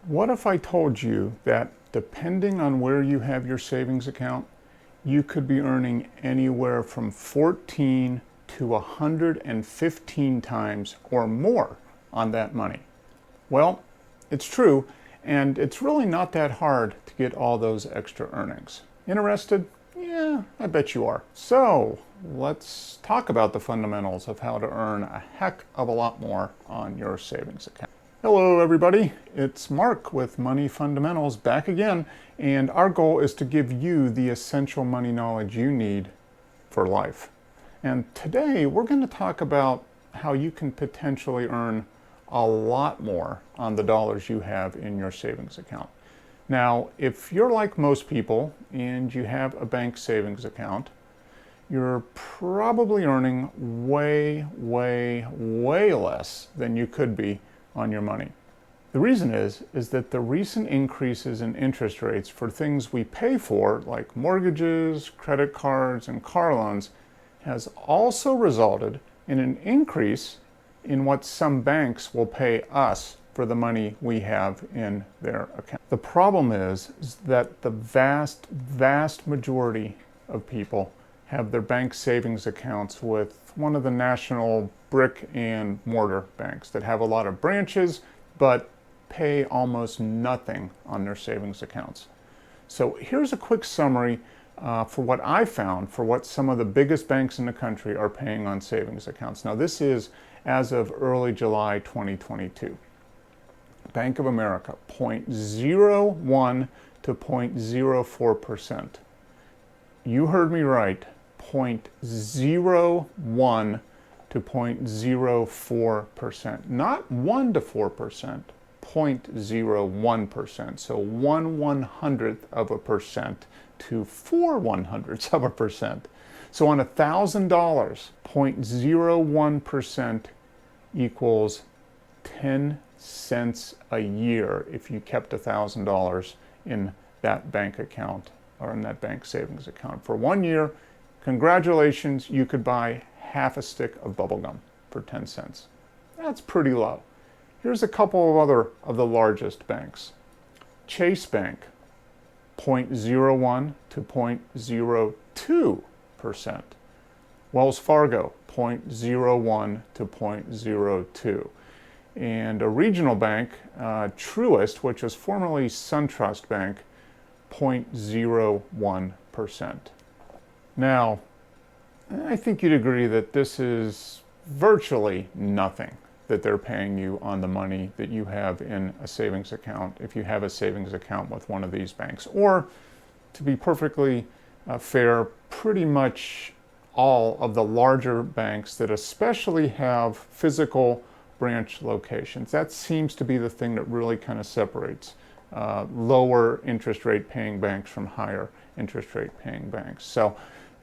What if I told you that depending on where you have your savings account, you could be earning anywhere from 14 to 115 times or more on that money? Well, it's true, and it's really not that hard to get all those extra earnings. Interested? Yeah, I bet you are. So let's talk about the fundamentals of how to earn a heck of a lot more on your savings account. Hello everybody, it's Mark with Money Fundamentals back again, and our goal is to give you the essential money knowledge you need for life. And today we're going to talk about how you can potentially earn a lot more on the dollars you have in your savings account. Now, if you're like most people and you have a bank savings account, you're probably earning way less than you could be on your money. The reason is that the recent increases in interest rates for things we pay for, like mortgages, credit cards, and car loans, has also resulted in an increase in what some banks will pay us for the money we have in their account. The problem is that the vast majority of people have their bank savings accounts with one of the national brick and mortar banks that have a lot of branches but pay almost nothing on their savings accounts. So here's a quick summary for what I found for what some of the biggest banks in the country are paying on savings accounts. Now this is as of early July 2022. Bank of America, 0.01 to 0.04%. You heard me right, 0.01 to 0.04%. Not 1 to 4%, 0.01%. So 1/100th of a percent to 4/100ths of a percent. So on $1,000, 0.01% equals 10 cents a year if you kept $1,000 in that bank account or in that bank savings account. For 1 year, congratulations, you could buy half a stick of bubble gum for 10 cents. That's pretty low. Here's a couple of other of the largest banks. Chase Bank, 0.01 to 0.02%. Wells Fargo, 0.01 to 0.02. And a regional bank, Truist, which was formerly SunTrust Bank, 0.01%. Now, I think you'd agree that this is virtually nothing that they're paying you on the money that you have in a savings account if you have a savings account with one of these banks. Or, to be perfectly fair, pretty much all of the larger banks that especially have physical branch locations. That seems to be the thing that really kind of separates lower interest rate paying banks from higher interest rate paying banks. So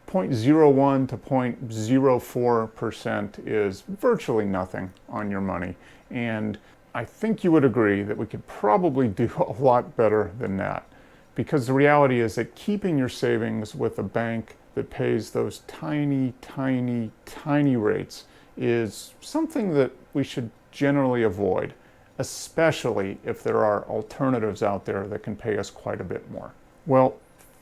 0.01 to 0.04% is virtually nothing on your money. And I think you would agree that we could probably do a lot better than that. Because the reality is that keeping your savings with a bank that pays those tiny rates is something that we should generally avoid, especially if there are alternatives out there that can pay us quite a bit more. Well,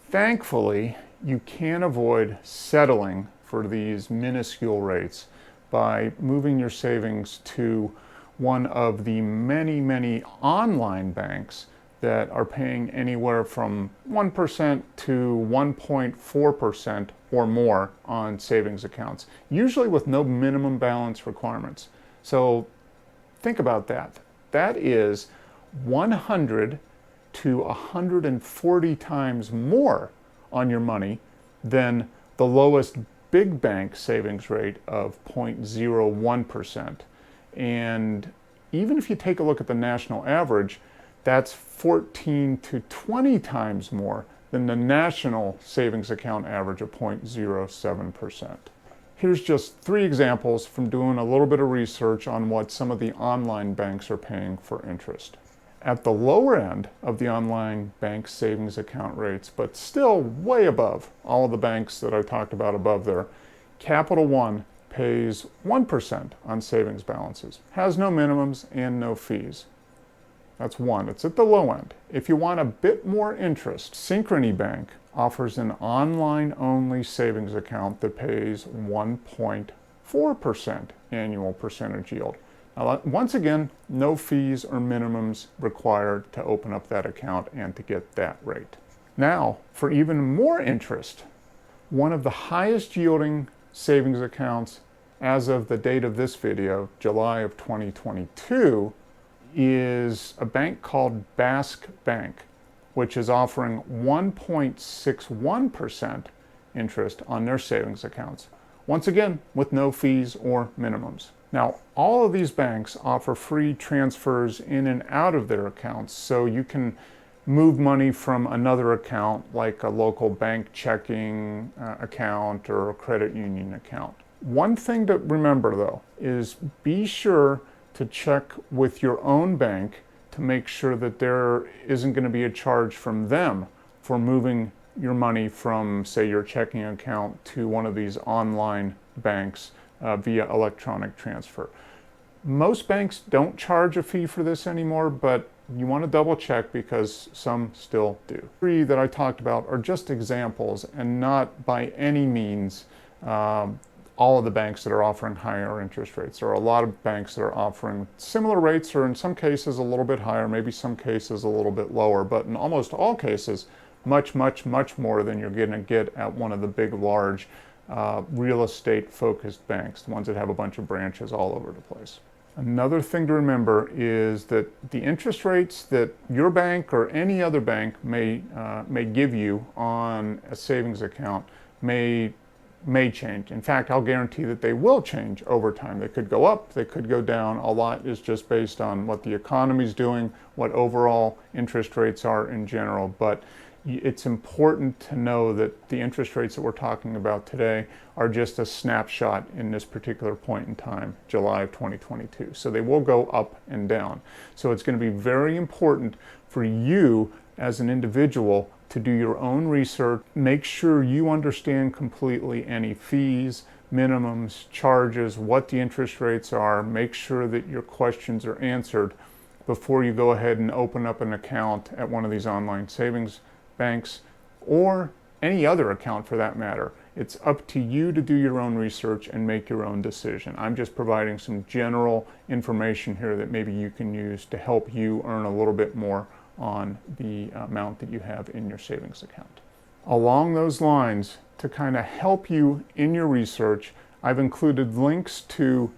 thankfully, you can avoid settling for these minuscule rates by moving your savings to one of the many online banks that are paying anywhere from 1% to 1.4% or more on savings accounts, usually with no minimum balance requirements. So think about that. That is 100 to 140 times more on your money than the lowest big bank savings rate of 0.01%. And even if you take a look at the national average, that's 14 to 20 times more than the national savings account average of 0.07%. Here's just 3 examples from doing a little bit of research on what some of the online banks are paying for interest. At the lower end of the online bank savings account rates, but still way above all of the banks that I talked about above there, Capital One pays 1% on savings balances, has no minimums and no fees. That's one. It's at the low end. If you want a bit more interest, Synchrony Bank offers an online-only savings account that pays 1.4% annual percentage yield. Now, once again, no fees or minimums required to open up that account and to get that rate. Now, for even more interest, one of the highest yielding savings accounts as of the date of this video, July of 2022, is a bank called Basque Bank, which is offering 1.61% interest on their savings accounts. Once again, with no fees or minimums. Now, all of these banks offer free transfers in and out of their accounts, so you can move money from another account, like a local bank checking account or a credit union account. One thing to remember, though, is be sure to check with your own bank to make sure that there isn't going to be a charge from them for moving your money from, say, your checking account to one of these online banks via electronic transfer. Most banks don't charge a fee for this anymore, but you want to double check because some still do. Three that I talked about are just examples and not by any means all of the banks that are offering higher interest rates. There are a lot of banks that are offering similar rates, or in some cases a little bit higher, maybe some cases a little bit lower, but in almost all cases much, much, much more than you're going to get at one of the big, large real estate focused banks, the ones that have a bunch of branches all over the place. Another thing to remember is that the interest rates that your bank or any other bank may give you on a savings account may change. In fact, I'll guarantee that they will change over time. They could go up, they could go down. A lot is just based on what the economy is doing, what overall interest rates are in general. But it's important to know that the interest rates that we're talking about today are just a snapshot in this particular point in time, July of 2022. So they will go up and down. So it's going to be very important for you as an individual to do your own research. Make sure you understand completely any fees, minimums, charges, what the interest rates are. Make sure that your questions are answered before you go ahead and open up an account at one of these online savings banks or any other account for that matter. It's up to you to do your own research and make your own decision. I'm just providing some general information here that maybe you can use to help you earn a little bit more on the amount that you have in your savings account. Along those lines, to kind of help you in your research, I've included links to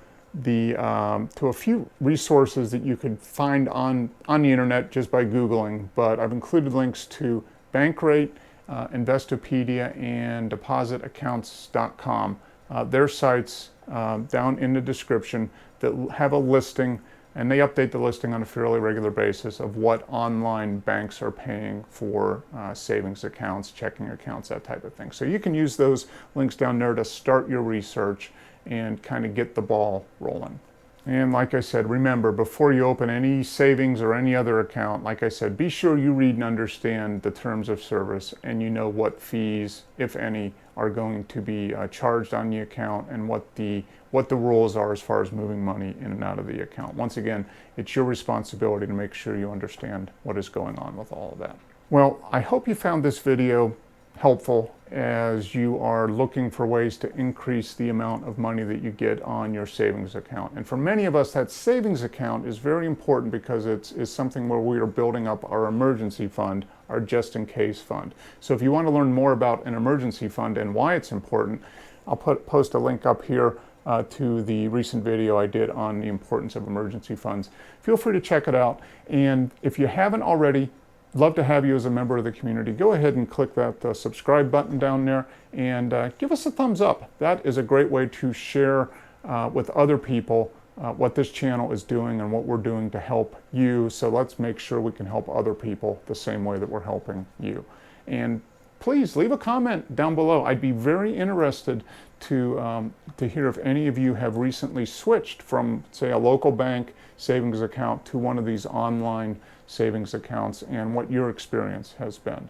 a few resources that you could find on the internet just by Googling, but I've included links to Bankrate, Investopedia, and DepositAccounts.com. Their sites down in the description that have a listing, and they update the listing on a fairly regular basis of what online banks are paying for savings accounts, checking accounts, that type of thing. So you can use those links down there to start your research and kind of get the ball rolling. And like I said, remember, before you open any savings or any other account, like I said, be sure you read and understand the terms of service and you know what fees, if any, are going to be charged on the account and what the rules are as far as moving money in and out of the account. Once again, it's your responsibility to make sure you understand what is going on with all of that. Well, I hope you found this video helpful as you are looking for ways to increase the amount of money that you get on your savings account. And for many of us, that savings account is very important because it's something where we are building up our emergency fund, our just-in-case fund. So if you want to learn more about an emergency fund and why it's important, I'll post a link up here to the recent video I did on the importance of emergency funds. Feel free to check it out. And if you haven't already, love to have you as a member of the community. Go ahead and click that subscribe button down there and give us a thumbs up. That is a great way to share with other people what this channel is doing and what we're doing to help you. So let's make sure we can help other people the same way that we're helping you. And please leave a comment down below. I'd be very interested to hear if any of you have recently switched from, say, a local bank savings account to one of these online savings accounts and what your experience has been.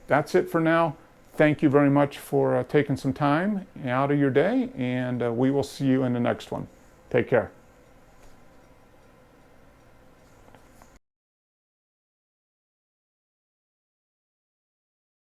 That's it for now. Thank you very much for taking some time out of your day, and we will see you in the next one. Take care.